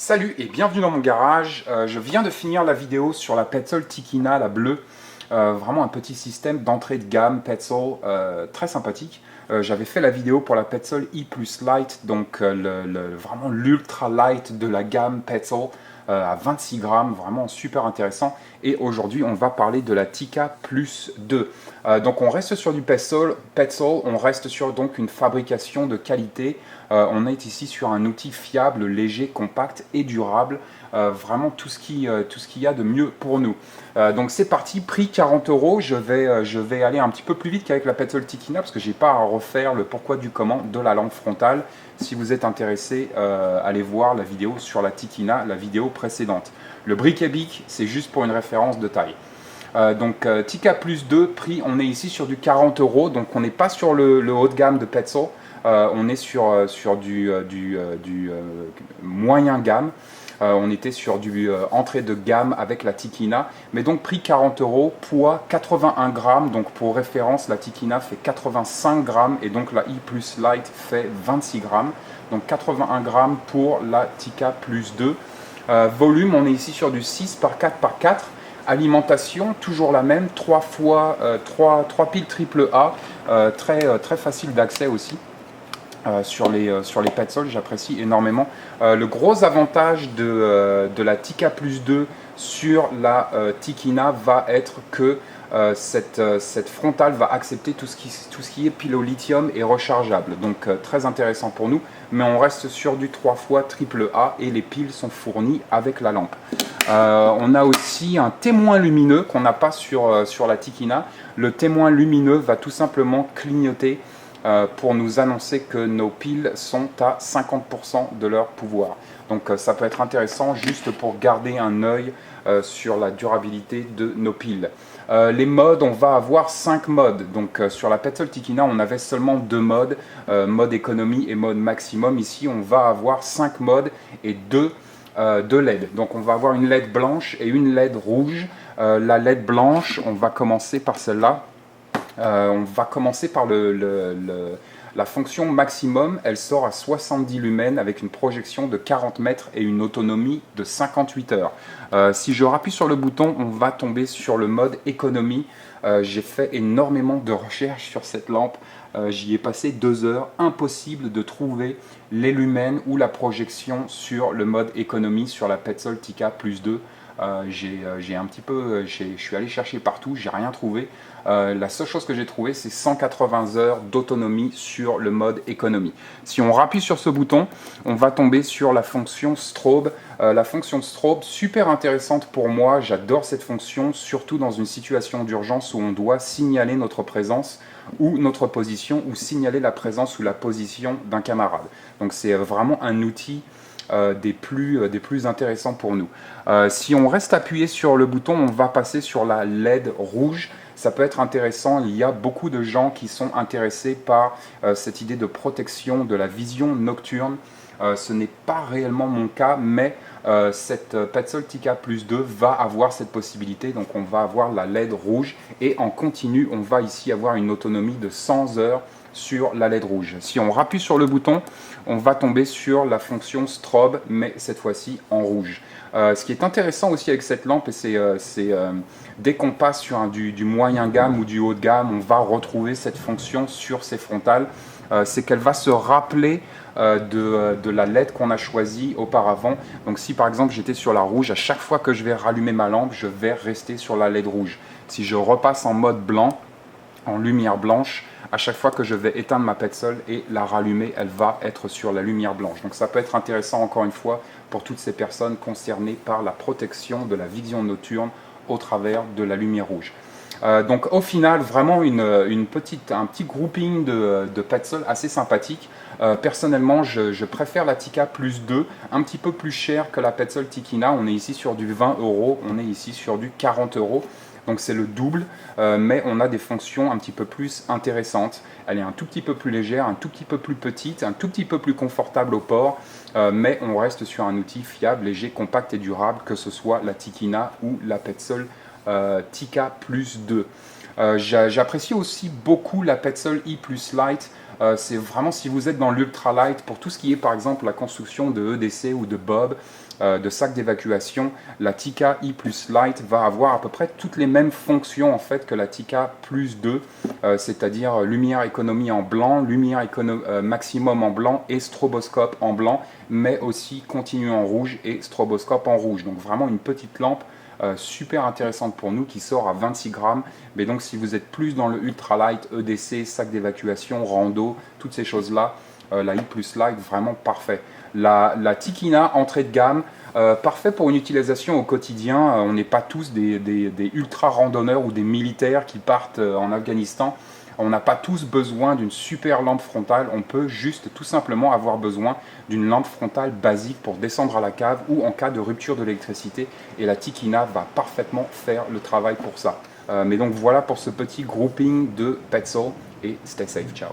Salut et bienvenue dans mon garage. Je viens de finir la vidéo sur la Petzl Tikina, la bleue. Vraiment un petit système d'entrée de gamme Petzl très sympathique. J'avais fait la vidéo pour la Petzl I Plus Light, donc vraiment l'ultra light de la gamme Petzl à 26 grammes, vraiment super intéressant. Et aujourd'hui, on va parler de la Tika Plus 2. Donc on reste sur du Petzl, on reste sur donc une fabrication de qualité. On est ici sur un outil fiable, léger, compact et durable. Vraiment tout ce qu'il y a de mieux pour nous. Donc c'est parti, prix 40 euros. Je vais aller un petit peu plus vite qu'avec la Petzl Tikina parce que j'ai pas à refaire le pourquoi du comment de la lampe frontale. Si vous êtes intéressé, allez voir la vidéo sur la Tikina, la vidéo précédente. Le bric-et-bic, c'est juste pour une référence de taille. Donc Tika Plus 2, prix, on est ici sur du 40 euros, donc on n'est pas sur le haut de gamme de Petzl, on est sur du moyen gamme. On était sur du entrée de gamme avec la Tikina, mais donc prix 40 euros, poids 81 grammes, donc pour référence la Tikina fait 85 grammes et donc la I Plus Light fait 26 grammes, donc 81 grammes pour la Tika Plus 2. Volume, on est ici sur du 6 par 4 par 4. Alimentation, toujours la même, 3 piles triple A, très facile d'accès aussi. Sur les Petzl, j'apprécie énormément. Le gros avantage de la Tika Plus 2 sur la Tikina va être que cette frontale va accepter tout ce qui est pile au lithium et rechargeable. Donc très intéressant pour nous, mais on reste sur du 3 fois triple A et les piles sont fournies avec la lampe. On a aussi un témoin lumineux qu'on n'a pas sur la Tikina. Le témoin lumineux va tout simplement clignoter pour nous annoncer que nos piles sont à 50% de leur pouvoir. Donc ça peut être intéressant juste pour garder un œil sur la durabilité de nos piles. Les modes, on va avoir 5 modes. Donc sur la Petzl Tikina, on avait seulement 2 modes, mode économie et mode maximum. Ici, on va avoir 5 modes et 2 LED. Donc on va avoir une LED blanche et une LED rouge. La LED blanche, on va commencer par celle-là. On va commencer par la fonction maximum. Elle sort à 70 lumens avec une projection de 40 mètres et une autonomie de 58 heures. Si je rappuie sur le bouton, on va tomber sur le mode économie. J'ai fait énormément de recherches sur cette lampe. J'y ai passé 2 heures. Impossible de trouver les lumens ou la projection sur le mode économie sur la Petzl Tika Plus 2. Je suis allé chercher partout, j'ai rien trouvé. La seule chose que j'ai trouvé, c'est 180 heures d'autonomie sur le mode économie. Si on rappuie sur ce bouton, on va tomber sur la fonction strobe. La fonction strobe, super intéressante pour moi, j'adore cette fonction, surtout dans une situation d'urgence où on doit signaler notre présence ou notre position, ou signaler la présence ou la position d'un camarade. Donc c'est vraiment un outil des plus intéressants pour nous. Si on reste appuyé sur le bouton, on va passer sur la LED rouge. Ça peut être intéressant, il y a beaucoup de gens qui sont intéressés par cette idée de protection de la vision nocturne. Ce n'est pas réellement mon cas, mais cette Petzl Tika Plus 2 va avoir cette possibilité. Donc on va avoir la LED rouge et en continu, on va ici avoir une autonomie de 100 heures sur la LED rouge. Si on rappuie sur le bouton, on va tomber sur la fonction strobe, mais cette fois-ci en rouge. Ce qui est intéressant aussi avec cette lampe, c'est dès qu'on passe sur du moyen gamme ou du haut de gamme, on va retrouver cette fonction sur ces frontales. C'est qu'elle va se rappeler de la LED qu'on a choisie auparavant. Donc si par exemple j'étais sur la rouge, à chaque fois que je vais rallumer ma lampe, je vais rester sur la LED rouge. Si je repasse en mode blanc, en lumière blanche, à chaque fois que je vais éteindre ma Petzl et la rallumer, elle va être sur la lumière blanche. Donc ça peut être intéressant encore une fois pour toutes ces personnes concernées par la protection de la vision nocturne au travers de la lumière rouge. Donc au final, vraiment un petit grouping de Petzl assez sympathique. Personnellement, je préfère la Tika Plus 2, un petit peu plus cher que la Petzl Tikina. On est ici sur du 20 euros, on est ici sur du 40 euros. Donc c'est le double, mais on a des fonctions un petit peu plus intéressantes. Elle est un tout petit peu plus légère, un tout petit peu plus petite, un tout petit peu plus confortable au port, mais on reste sur un outil fiable, léger, compact et durable, que ce soit la Tikina ou la Petzl Tika Plus 2. J'apprécie aussi beaucoup la Petzl I Plus Light. C'est vraiment, si vous êtes dans l'ultralight, pour tout ce qui est par exemple la construction de EDC ou de Bob, de sac d'évacuation, la Tikka i+ Lite va avoir à peu près toutes les mêmes fonctions en fait que la Tikka Plus 2, c'est-à-dire lumière économie en blanc, lumière maximum en blanc et stroboscope en blanc, mais aussi continu en rouge et stroboscope en rouge. Donc vraiment une petite lampe super intéressante pour nous qui sort à 26 grammes. Mais donc si vous êtes plus dans le ultralight, EDC, sac d'évacuation, rando, toutes ces choses-là, la i+ Lite vraiment parfait. La Tikina entrée de gamme, parfait pour une utilisation au quotidien. On n'est pas tous des ultra randonneurs ou des militaires qui partent en Afghanistan. On n'a pas tous besoin d'une super lampe frontale, on peut juste tout simplement avoir besoin d'une lampe frontale basique pour descendre à la cave ou en cas de rupture de l'électricité, et la Tikina va parfaitement faire le travail pour ça. Mais donc voilà pour ce petit grouping de Petzl, et stay safe, ciao.